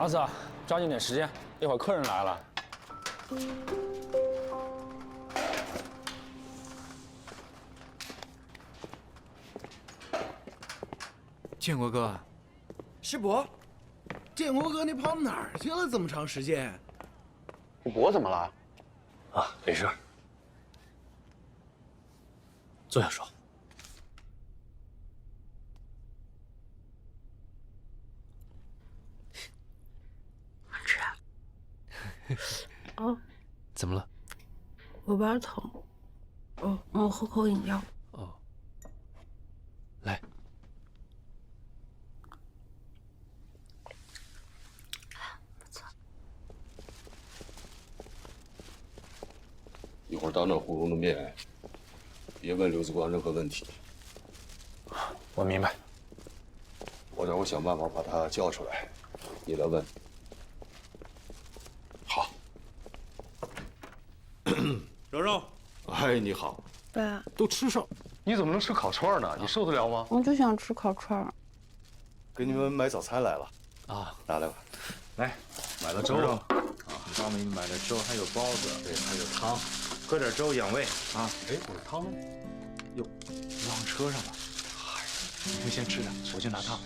阿紫，抓紧点时间，一会儿客人来了。建国哥，世伯，建国哥，你跑哪儿去了？这么长时间？我怎么了？啊，没事。坐下说。吃啊。哦，怎么了？我有点疼。我喝口饮料。哦，来。不错。一会儿当着胡蓉的面，别问刘子光任何问题。我明白。我待会儿想办法把他叫出来，你来问。好。柔柔，哎，你好。爸，都吃上，你怎么能吃烤串呢？你受得了吗？我就想吃烤串。给你们买早餐来了。啊，拿来吧。来，买了粥。刚给你买的粥，还有包子，对，还有汤，喝点粥养胃啊。哎，我的汤呢？哟，忘车上了。嗨，你就先吃着，我去拿汤。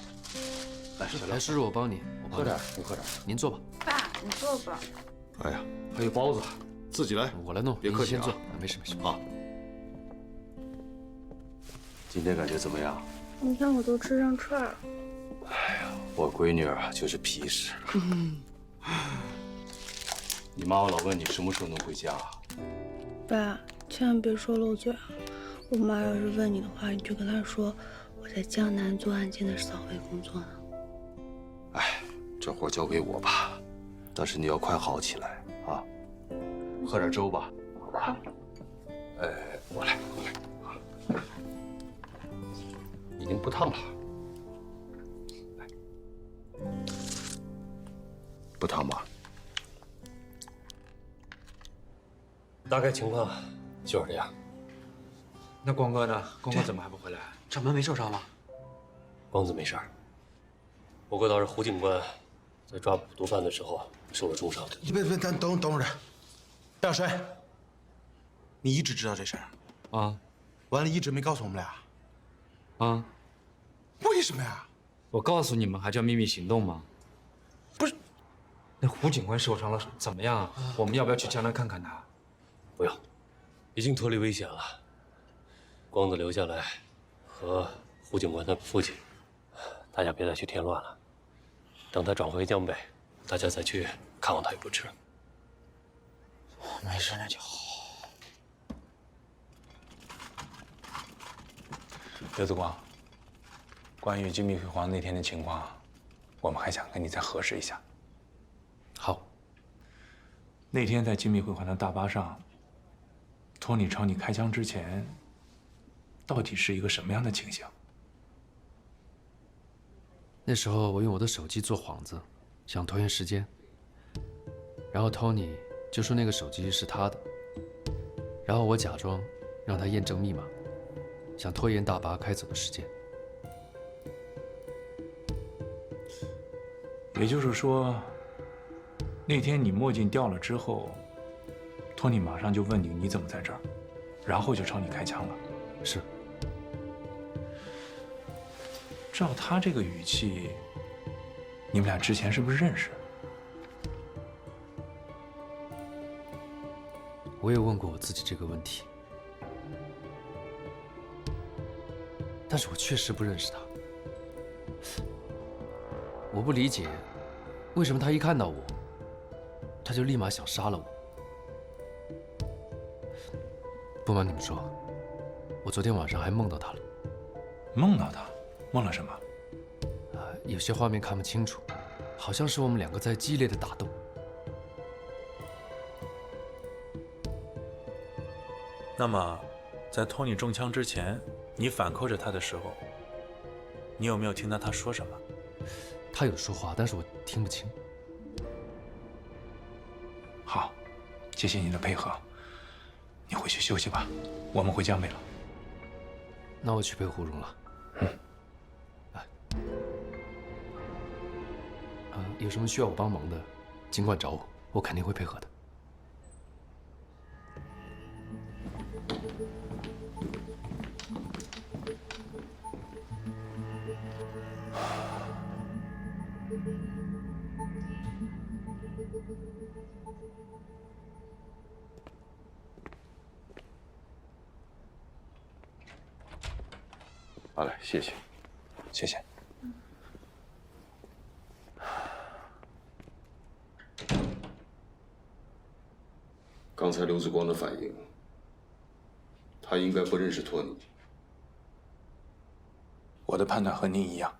来，叔叔，我帮你，喝点，你喝点。您坐吧。爸，你坐吧。哎呀，还有包子，自己来。我来弄，别客气啊。先坐，没事没事。好。今天感觉怎么样？你看我都吃上串了。哎呀，我闺女啊，就是皮实。你妈妈老问你什么时候能回家。爸，千万别说漏嘴啊！我妈要是问你的话，你就跟她说我在江南做案件的扫黑工作呢。哎，这活交给我吧，但是你要快好起来啊！喝点粥吧，好吧？哎，我来。已经不烫了，来，不烫吧？大概情况就是这样。那光哥呢？光哥怎么还不回来？掌门没受伤吗？光子没事儿，不过倒是胡警官在抓捕毒贩的时候受了重伤。你别，等会儿，大帅，你一直知道这事儿啊？完了，一直没告诉我们俩。啊？为什么呀？我告诉你们，还叫秘密行动吗？不是，那胡警官受伤了，怎么样啊？我们要不要去江南看看他？不用，已经脱离危险了。光子留下来和胡警官的父亲，大家别再去添乱了。等他转回江北，大家再去看望他也不迟。没事，那就好。刘子光，关于金碧辉煌那天的情况，我们还想跟你再核实一下。好。那天在金碧辉煌的大巴上，托尼朝你开枪之前，到底是一个什么样的情形？那时候我用我的手机做幌子，想拖延时间。然后 Tony 就说那个手机是他的，然后我假装让他验证密码，想拖延大巴开走的时间。也就是说，那天你墨镜掉了之后，托尼马上就问你怎么在这儿，然后就朝你开枪了。是。照他这个语气，你们俩之前是不是认识？我也问过我自己这个问题，但是我确实不认识他。我不理解，为什么他一看到我，他就立马想杀了我。不瞒你们说，我昨天晚上还梦到他了。梦到他？梦了什么？有些画面看不清楚，好像是我们两个在激烈的打斗。那么，在托尼中枪之前，你反扣着他的时候，你有没有听到他说什么？他有说话，但是我听不清。好，谢谢你的配合，你回去休息吧，我们回江北了。那我去陪胡蓉了。有什么需要我帮忙的，尽管找我，我肯定会配合的。好嘞，谢谢。谢谢。刚才刘子光的反应，他应该不认识托尼。我的判断和您一样。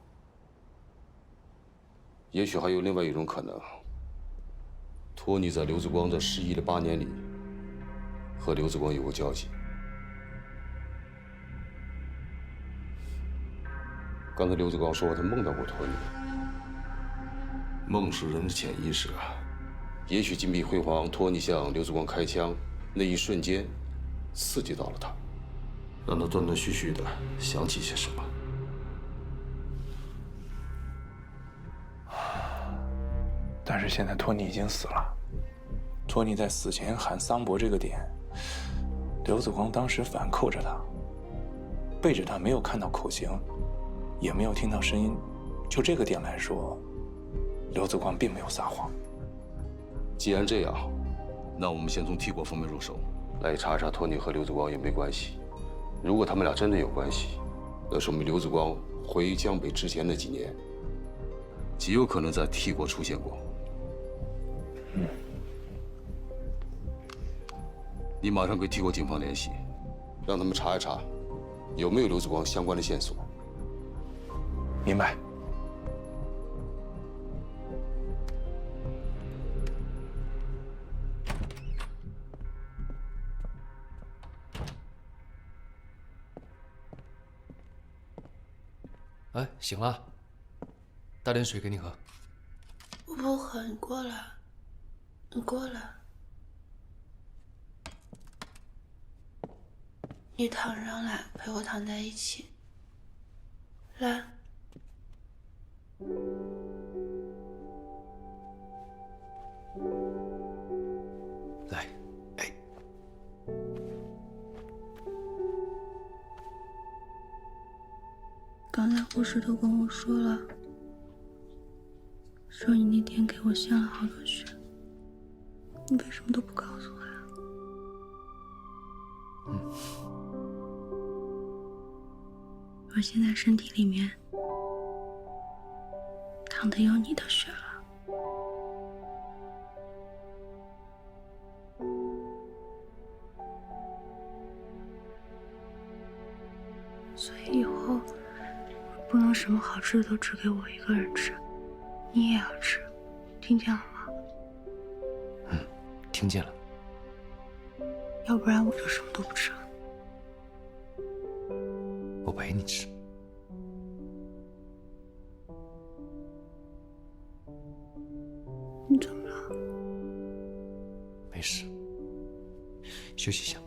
也许还有另外一种可能，托尼在刘子光的失忆的8年里，和刘子光有过交集。刚才刘子光说他梦到过托尼，梦是人的潜意识啊。也许金碧辉煌，托尼向刘子光开枪那一瞬间，刺激到了他，让他断断续续的想起些什么。但是现在托尼已经死了。托尼在死前喊桑博这个点，刘子光当时反扣着他，背着他，没有看到口型，也没有听到声音。就这个点来说，刘子光并没有撒谎。既然这样，那我们先从替国方面入手，来查查托尼和刘子光有没有关系。如果他们俩真的有关系，那说明刘子光回江北之前那几年，极有可能在替国出现过。你马上跟替国警方联系，让他们查一查，有没有刘子光相关的线索。明白。哎，醒了，倒点水给你喝。我不喝，你过来，你过来，你躺上来，陪我躺在一起，来。来，哎，刚才护士都跟我说了，说你那天给我献了好多血，你为什么都不告诉我呀？我现在身体里面淌的有你的血了。所以以后不能什么好吃的都只给我一个人吃，你也要吃，听见了吗？听见了。要不然我就什么都不吃了。我陪你吃。你怎么了？没事，休息一下。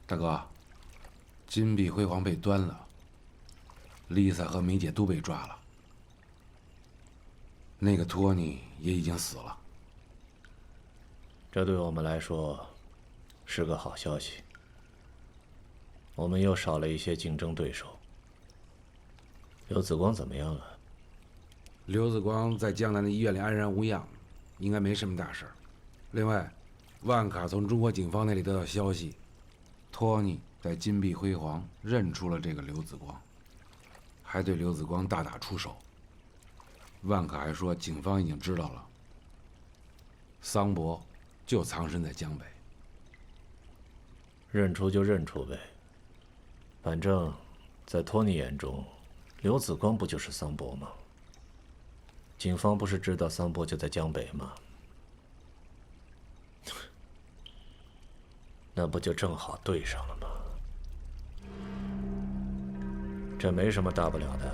大哥，金碧辉煌被端了，Lisa 和梅姐都被抓了，那个托尼也已经死了。这对我们来说是个好消息，我们又少了一些竞争对手。刘子光怎么样啊？刘子光在江南的医院里安然无恙，应该没什么大事。另外，万卡从中国警方那里得到消息，托尼在金碧辉煌认出了这个刘子光，还对刘子光大打出手。万卡还说，警方已经知道了，桑博就藏身在江北。认出就认出呗，反正，在托尼眼中，刘子光不就是桑博吗？警方不是知道桑博就在江北吗？那不就正好对上了吗？这没什么大不了的，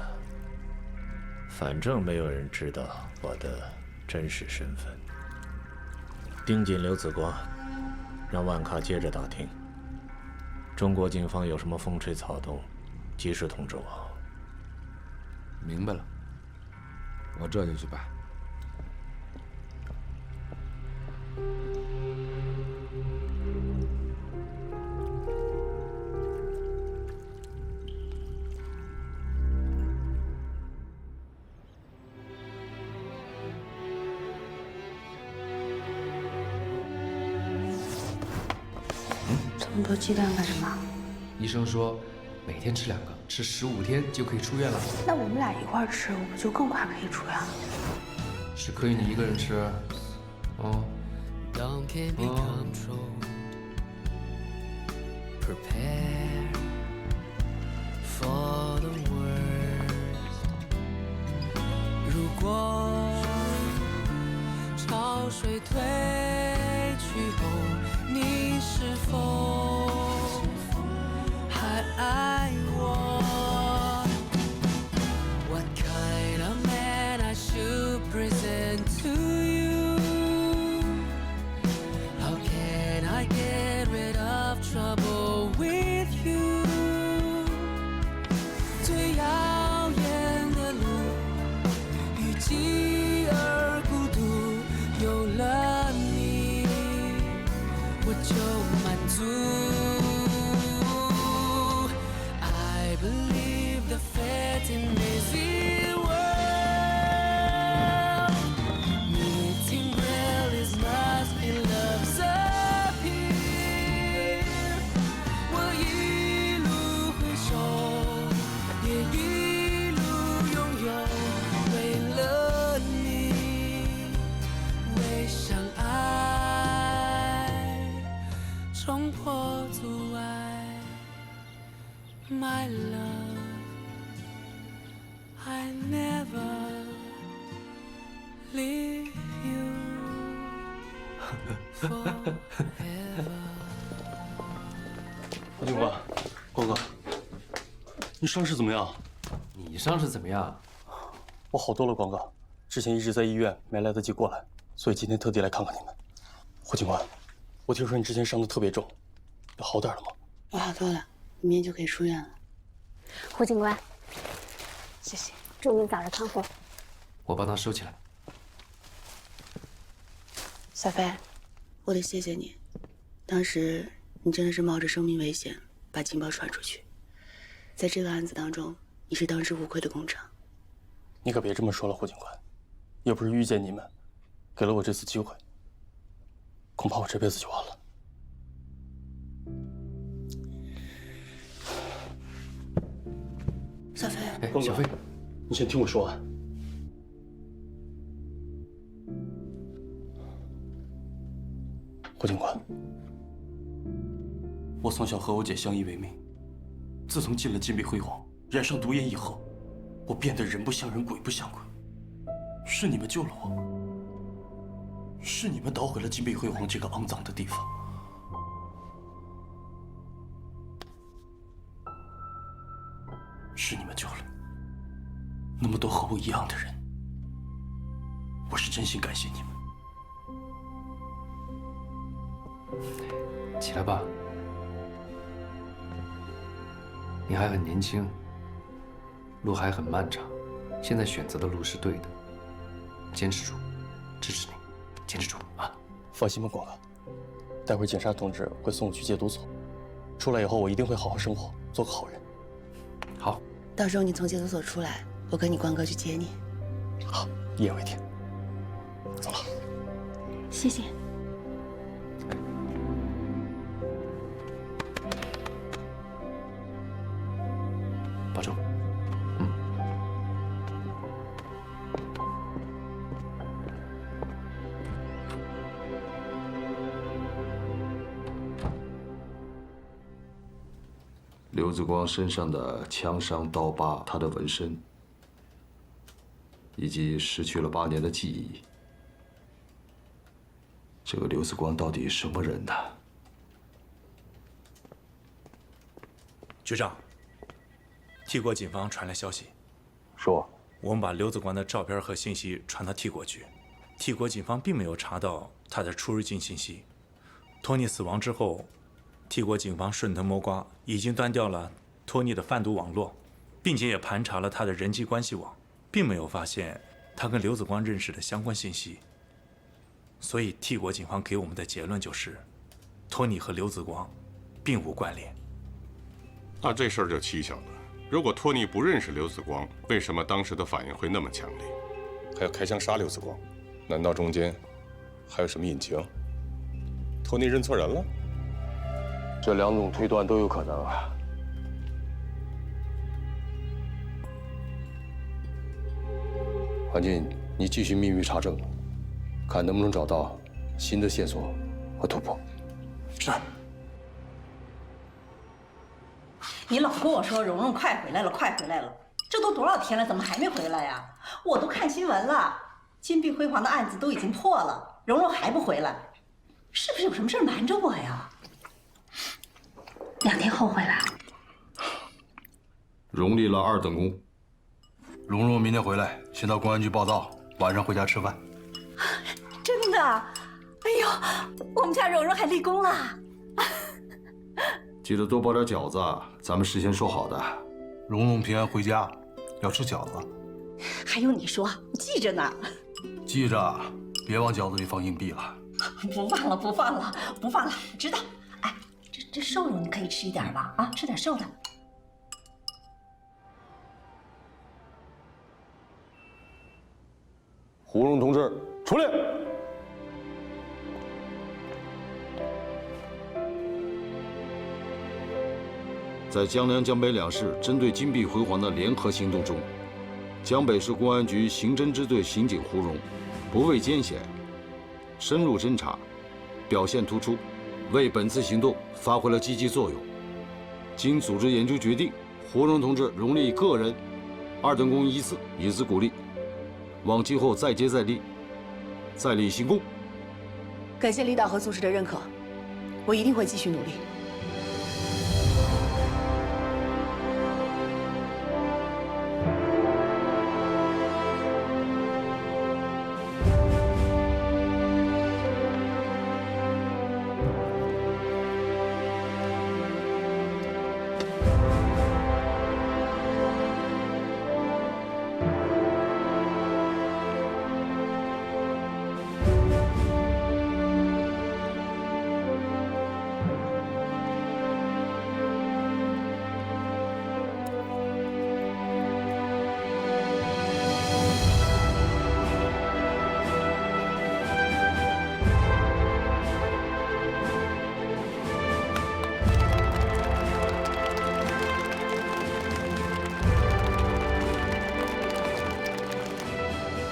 反正没有人知道我的真实身份。盯紧刘子光，让万卡接着打听。中国警方有什么风吹草动，及时通知我。明白了，我这就去办。这么多鸡蛋干什么？医生说，每天吃2个，吃15天就可以出院了。那我们俩一块儿吃，我不就更快可以出院了？是可以你一个人吃，哦。Prepare for the worst。如果潮水退去后，你是否还爱我 ？What kind of man I should present to you？How can I get rid of trouble with you？ 最遥远的路，与继而孤独，有了你，我就满足。I believe the fate in busy world。Meeting really must be love's appeal。我一路回首，也一路拥有，为了你，为相爱，冲破阻碍。My love, I never leave you forever。胡警官，光哥，你伤势怎么样？你伤势怎么样？我好多了，光哥。之前一直在医院，没来得及过来，所以今天特地来看看你们。胡警官，我听说你之前伤得特别重，有好点了吗？我好多了，明天就可以出院了。胡警官，谢谢。祝你早日康复。我帮他收起来。小飞，我得谢谢你，当时你真的是冒着生命危险把情报传出去，在这个案子当中，你是当之无愧的功臣。你可别这么说了，胡警官。要不是遇见你们，给了我这次机会，恐怕我这辈子就完了。小飞，光哥，你先听我说完。胡警官，我从小和我姐相依为命，自从进了金碧辉煌，染上毒瘾以后，我变得人不像人，鬼不像鬼。是你们救了我，是你们捣毁了金碧辉煌这个肮脏的地方。是你们救了那么多和我一样的人，我是真心感谢你们。起来吧，你还很年轻，路还很漫长，现在选择的路是对的，坚持住，支持你，坚持住啊！放心吧，光哥，待会儿警察同志会送我去戒毒所，出来以后我一定会好好生活，做个好人。好，到时候你从戒毒所出来，我跟你光哥去接你。好，一言为定。走了，谢谢。保重。刘子光身上的枪伤、刀疤、他的纹身，以及失去了8年的记忆，这个刘子光到底什么人呢？局长，T 国警方传来消息，说我们把刘子光的照片和信息传到 T 国去，T 国警方并没有查到他的出入境信息。托尼死亡之后，T 国警方顺藤摸瓜，已经断掉了托尼的贩毒网络，并且也盘查了他的人际关系网，并没有发现他跟刘子光认识的相关信息。所以 T 国警方给我们的结论就是，托尼和刘子光并无关联。那这事儿就蹊跷了。如果托尼不认识刘子光，为什么当时的反应会那么强烈？还要开枪杀刘子光？难道中间还有什么隐情？托尼认错人了？这两种推断都有可能啊。韩进，你继续秘密查证，看能不能找到新的线索和突破。是。你老跟我说蓉蓉快回来了，快回来了，这都多少天了，怎么还没回来呀？我都看新闻了，金碧辉煌的案子都已经破了，蓉蓉还不回来，是不是有什么事瞒着我呀？2天后回来。荣立了2等功。蓉蓉明天回来，先到公安局报到，晚上回家吃饭。真的？哎呦，我们家蓉蓉还立功了。记得多包点饺子，咱们事先说好的。蓉蓉平安回家，要吃饺子。还用你说？我记着呢。记着，别往饺子里放硬币了。不放了，不放了，不放了，知道。哎，这瘦肉你可以吃一点吧？啊，吃点瘦的。胡荣同志，出列！在江南、江北两市针对金碧辉煌的联合行动中，江北市公安局刑侦支队刑警胡荣不畏艰险，深入侦查，表现突出，为本次行动发挥了积极作用。经组织研究决定，胡荣同志荣立个人2等功1次，以资鼓励，望今后再接再厉，再立新功。感谢领导和组织的认可，我一定会继续努力。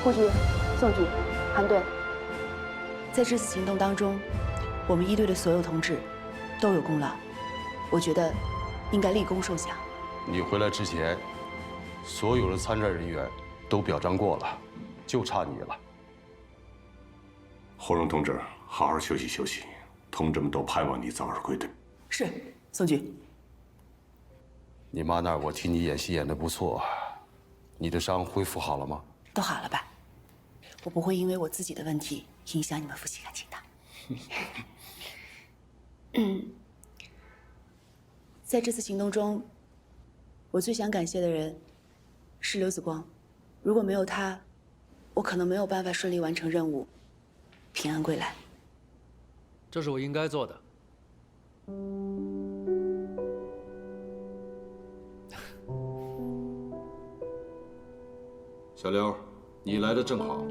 胡局、宋局、韩队，在这次行动当中，我们1队的所有同志都有功劳，我觉得应该立功受奖。你回来之前，所有的参战人员都表彰过了，就差你了。胡荣同志，好好休息休息，同志们都盼望你早日归队。是，宋局。你妈那儿我听你演戏演得不错，你的伤恢复好了吗？都好了吧？我不会因为我自己的问题影响你们夫妻感情的。在这次行动中，我最想感谢的人是刘子光。如果没有他，我可能没有办法顺利完成任务，平安归来。这是我应该做的。小刘，你来的正好。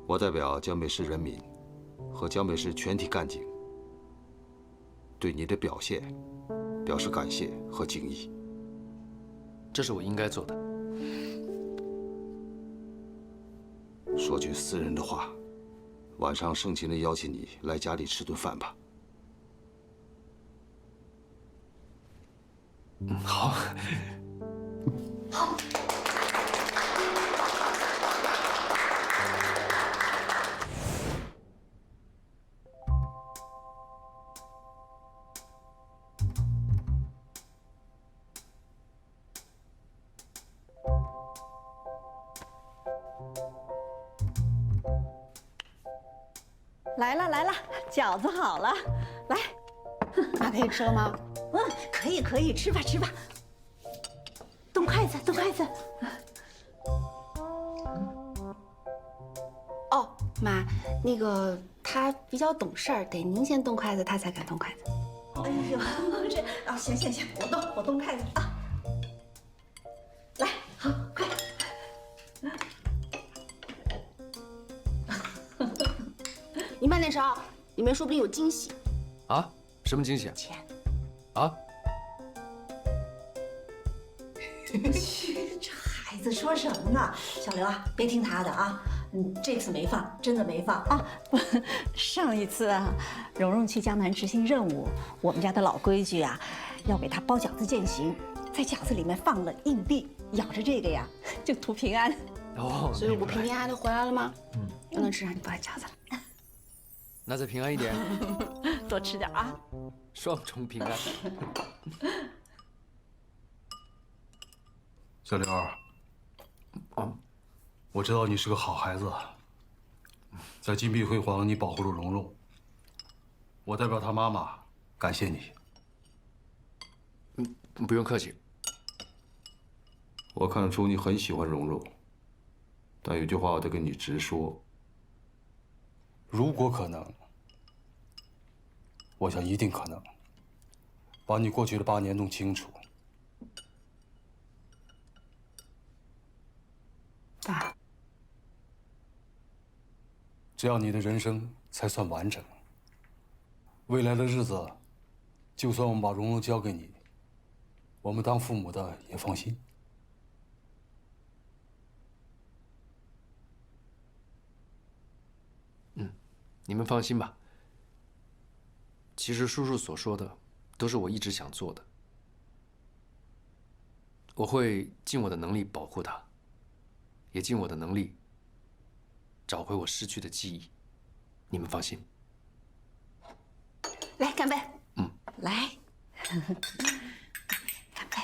我代表江北市人民和江北市全体干警，对你的表现表示感谢和敬意。这是我应该做的。说句私人的话，晚上盛情地邀请你来家里吃顿饭吧。好。好。来了来了，饺子好了，来，妈可以吃了吗？可以可以，吃吧吃吧。动筷子动筷子。哦，妈，那个他比较懂事儿，得您先动筷子，他才敢动筷子。哎呦，这啊，行行行，我动筷子啊。来，好，快。你慢点烧，里面说不定有惊喜。啊？什么惊喜啊？钱。啊？去，这孩子说什么呢？小刘啊，别听他的啊。这次没放，真的没放啊。上一次啊，蓉蓉去江南执行任务，我们家的老规矩啊，要给她包饺子践行，在饺子里面放了硬币，咬着这个呀，就图平安。哦，所以我平平安安的回来了吗？又能吃上你包的饺子了。那再平安一点，多吃点啊。双重平安。小刘，我知道你是个好孩子，在金碧辉煌你保护了蓉蓉，我代表她妈妈感谢你。不用客气。我看得出你很喜欢蓉蓉，但有句话我得跟你直说：如果可能，我想一定可能，把你过去的8年弄清楚。爸，这样你的人生才算完整。未来的日子，就算我们把蓉蓉交给你，我们当父母的也放心。你们放心吧。其实叔叔所说的，都是我一直想做的。我会尽我的能力保护她，也尽我的能力找回我失去的记忆。你们放心。来干杯！来，干杯！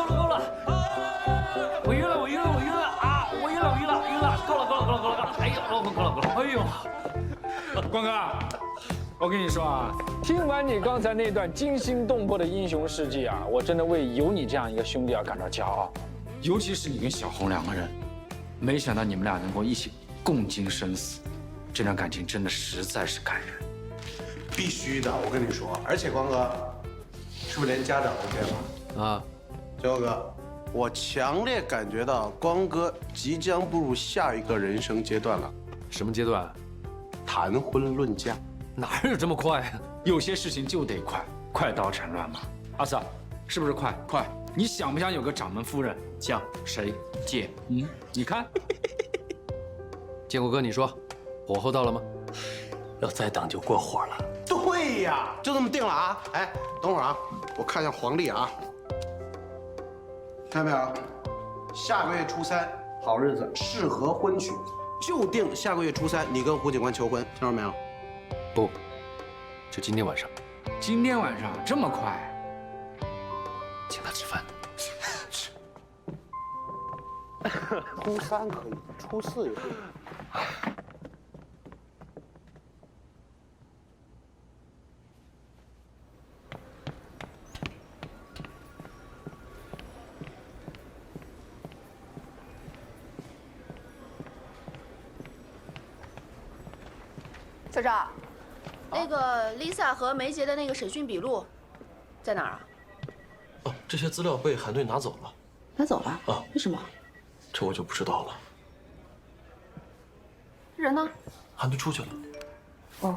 够了！我晕了啊！我晕了！够了！哎呦，够了！哎呦，光哥，我跟你说啊，听完你刚才那段惊心动魄的英雄事迹啊，我真的为有你这样一个兄弟而感到骄傲。尤其是你跟小红2个人，没想到你们俩能够一起共经生死，这段感情真的实在是感人。必须的，我跟你说，而且光哥，是不是连家长 OK 了？啊，最后哥，我强烈感觉到光哥即将步入下一个人生阶段了。什么阶段？谈婚论嫁。哪有这么快啊？有些事情就得快刀斩乱麻。阿 Sir，是不是快？你想不想有个掌门夫人？向谁借？你看。建国哥，你说，火候到了吗？要再等就过火了。对呀，就这么定了啊！哎，等会儿啊，我看一下黄历啊。看到没有？下个月初3，好日子，适合婚娶，就定下个月初3，你跟胡警官求婚，听到没有？不，就今天晚上。今天晚上这么快？请他吃饭。初3可以，初4也可以。小赵，那个 Lisa 和梅姐的那个审讯笔录在哪儿啊？哦，这些资料被韩队拿走了。拿走了？啊？为什么？这我就不知道了。人呢？韩队出去了。哦。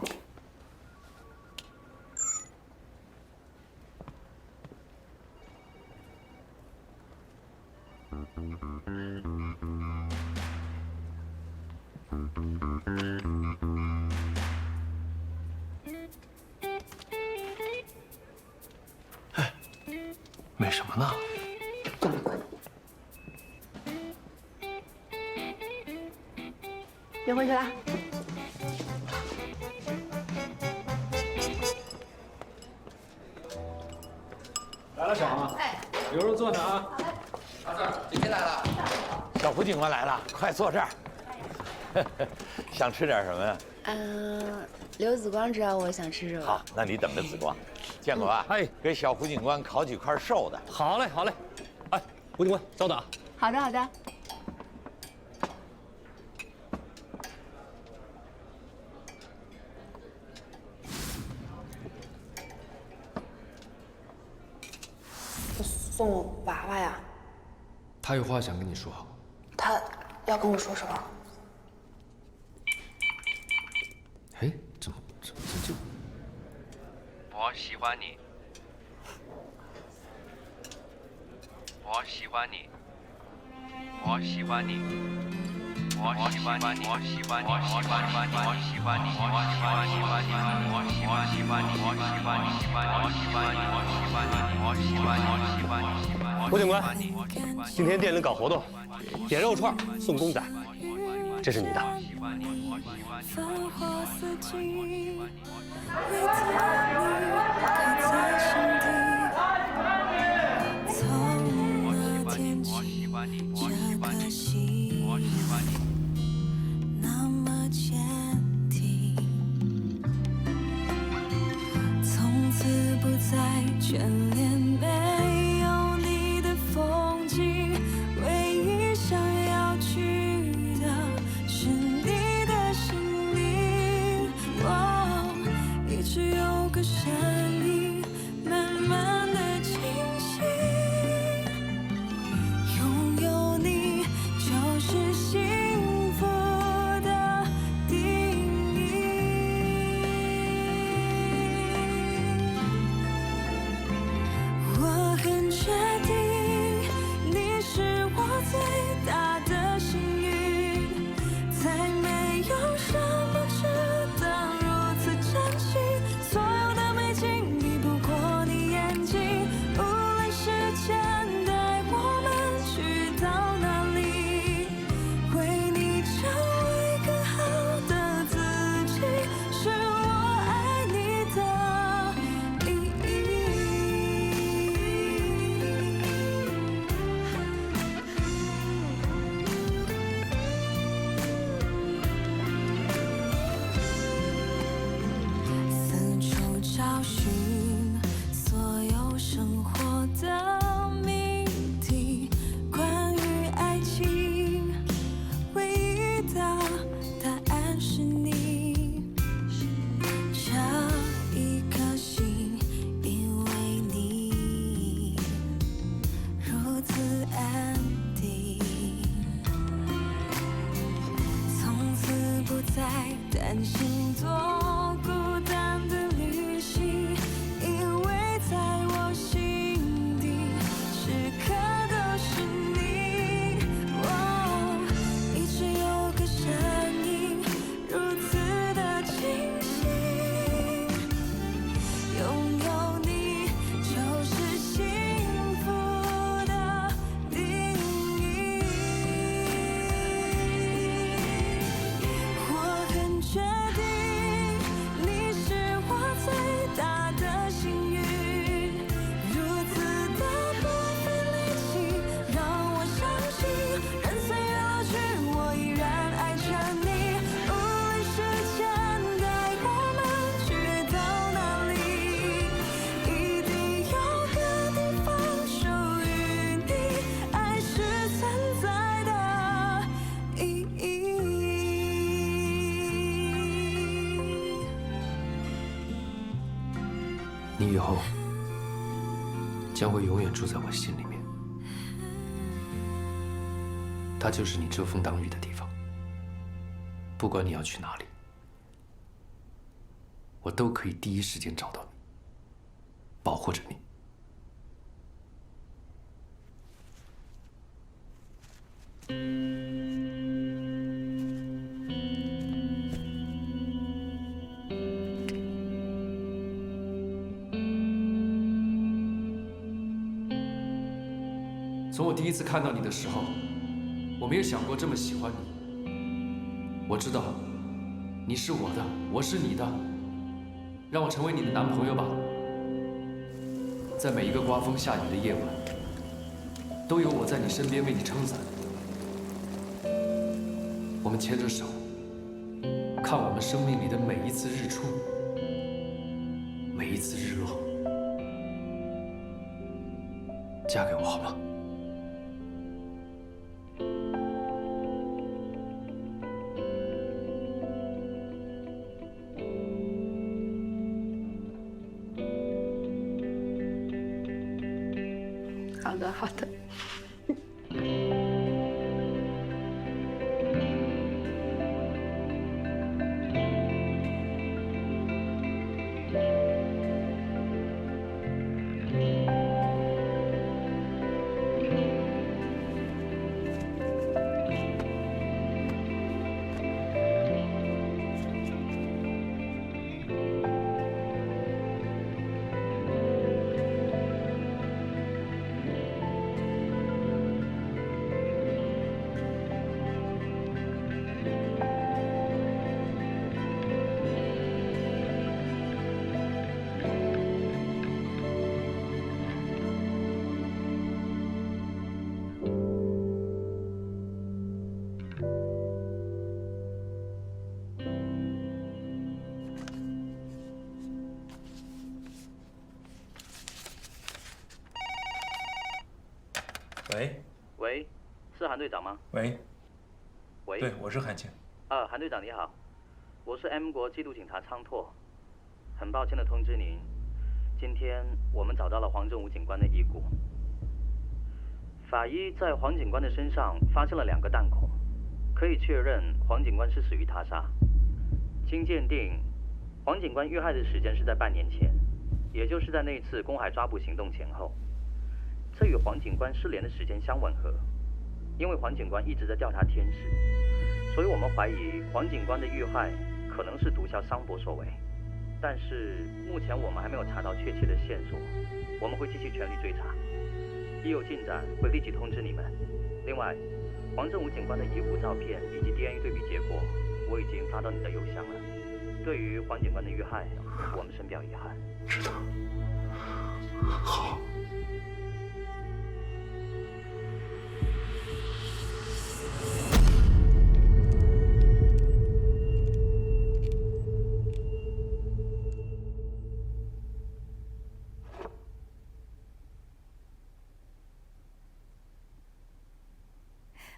哎，美什么呢？别回去了。了手啊！哎，有肉坐呢啊！老师，你别来了。小胡警官来了，快坐这儿。想吃点什么呀？刘子光知道我想吃什么。好，那你等着子光。建国啊，哎，给小胡警官烤几块瘦的。好嘞，好嘞。哎，胡警官，稍等啊。好的，好的。送我娃娃呀？他有话想跟你说。他要跟我说什么？哎，怎么就？我喜欢你。我喜欢你。我喜欢你。我喜欢你。我喜欢你。我喜欢你。我喜欢你。我喜欢你。我喜欢你。我喜欢你。我喜欢你。我喜欢你。我喜欢你。我喜欢你。我喜欢你。我喜欢你。我喜欢你。胡警官，今天店里搞活动，点肉串送公仔，这是你的。繁华四季，为曾刻在心底。从我捡起这颗心，那么坚定，从此不再眷恋没有你的风景，唯一想要去的是你的心灵。一直有个声音慢慢的清醒，拥有你就是幸福的定义。我很确定你是我最大的幸运，再没有什么值得如此珍惜，所有的美景比不过你眼睛，无论时间带我们去到哪里，为你成为更好的自己，是我爱你的意义。四处找寻所有生活的谜底，关于爱情，唯一的答案是你。这一颗心，因为你如此安定，从此不再担心做孤单的旅行，因为在我心底时刻都是你。一直有个声音如此的清晰，拥有你就是幸福的定义。我很确定你是我最大的幸运，如此的不费力气，让我相信任岁月老去，我依然爱着你。无论时间带我们去到哪里，一定有个地方属于你，爱是存在的意义。你以后将会永远住在我心里面，它就是你遮风挡雨的地方。不管你要去哪里，我都可以第一时间找到你，保护着你。从我第一次看到你的时候，我没有想过这么喜欢你。我知道，你是我的，我是你的，让我成为你的男朋友吧。在每一个刮风下雨的夜晚，都有我在你身边为你撑伞。我们牵着手，看我们生命里的每一次日出，每一次日落。嫁给我好吗？好的，好的。喂，喂，是韩队长吗？喂，喂，对，我是韩青。韩队长你好，我是 M 国缉毒警察昌拓，很抱歉的通知您，今天我们找到了黄正武警官的遗骨。法医在黄警官的身上发现了2个弹孔，可以确认黄警官是死于他杀。经鉴定，黄警官遇害的时间是在半年前，也就是在那次公海抓捕行动前后。这与黄警官失联的时间相吻合，因为黄警官一直在调查天使，所以我们怀疑黄警官的遇害可能是毒枭桑博所为。但是目前我们还没有查到确切的线索，我们会继续全力追查，一有进展会立即通知你们。另外，黄正武警官的遗骨照片以及 DNA 对比结果，我已经发到你的邮箱了。对于黄警官的遇害，我们深表遗憾。知道。好。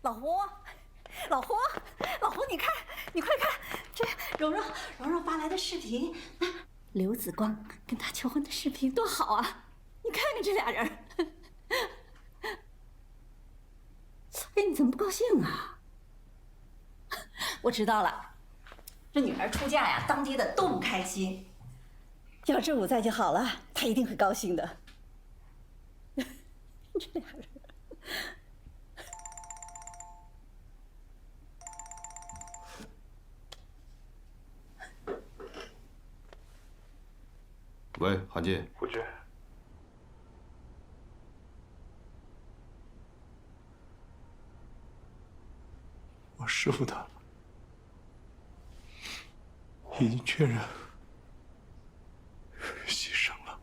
老胡，老胡，老胡，你看，你快看，这蓉蓉发来的视频，那刘子光跟他求婚的视频多好啊！你看看这俩人，哎，你怎么不高兴啊？我知道了，这女儿出嫁呀，当爹的都不开心。要正武在就好了，他一定会高兴的。这俩人。喂，韩进。胡军。我师傅他已经确认牺牲了。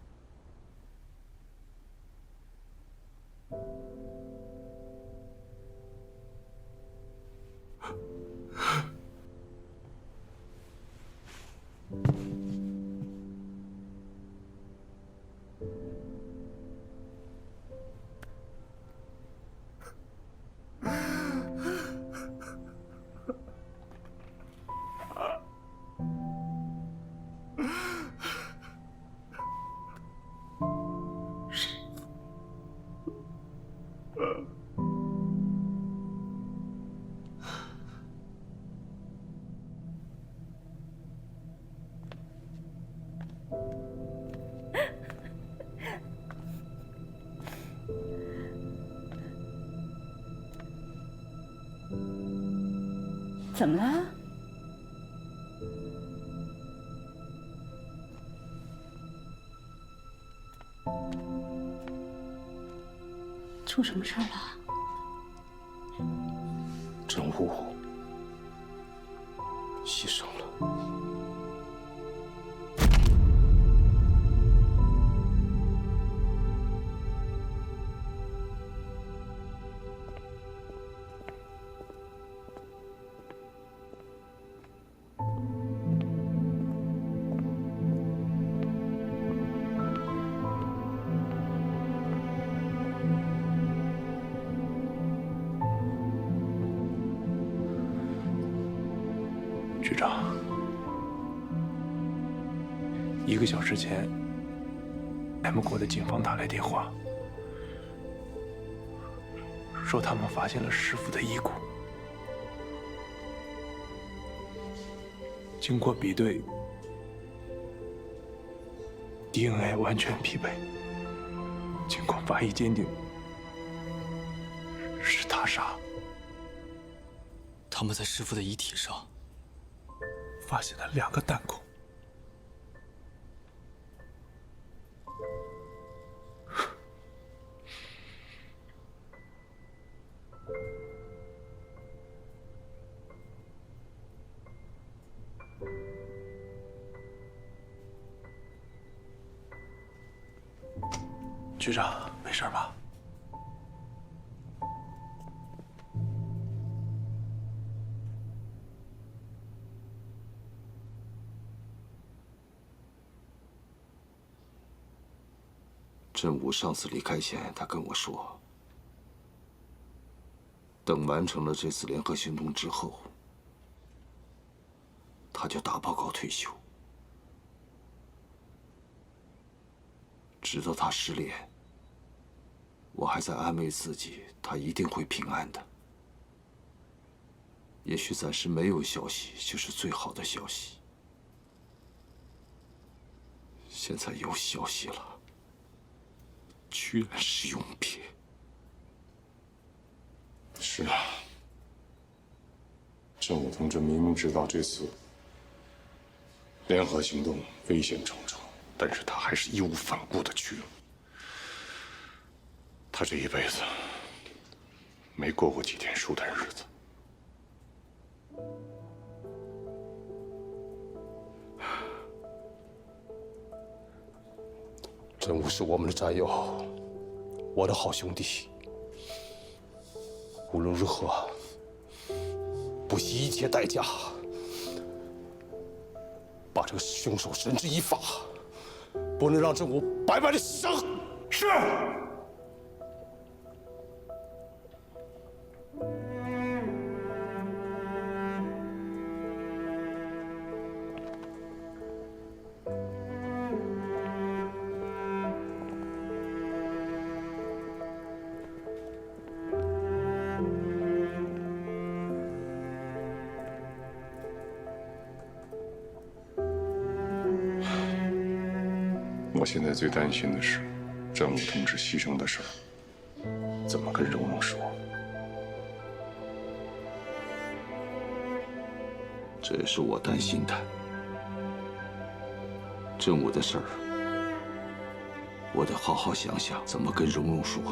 怎么了？出什么事儿了？正武牺牲了。长，1个小时前 ，M 国的警方打来电话，说他们发现了师傅的遗骨。经过比对 ，DNA 完全匹配。经过法医鉴定，是他杀。他们在师傅的遗体上发现了2个弹孔。局长，没事吧？振武上次离开前，他跟我说，等完成了这次联合行动之后，他就打报告退休。直到他失联，我还在安慰自己，他一定会平安的。也许暂时没有消息就是最好的消息。现在有消息了。居然是永别！是啊，振武同志明明知道这次联合行动危险重重，但是他还是义无反顾的去了。他这一辈子没过过几天舒坦日子。振武是我们的战友，我的好兄弟。无论如何，不惜一切代价，把这个凶手绳之以法，不能让振武白白的牺牲。是。我现在最担心的是，振武同志牺牲的事儿，怎么跟蓉蓉说？这也是我担心的。振武的事儿，我得好好想想怎么跟蓉蓉说。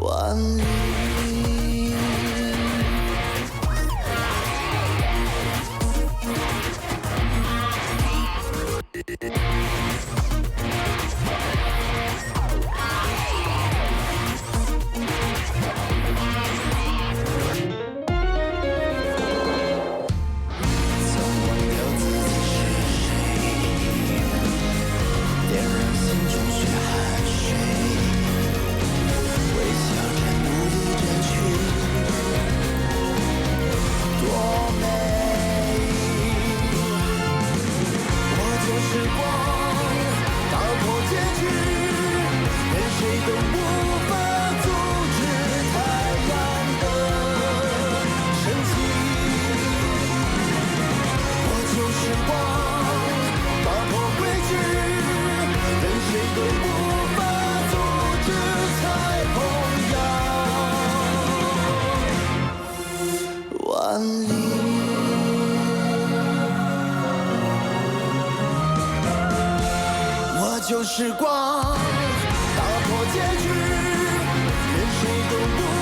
万里。就是光，打破结局，任谁都不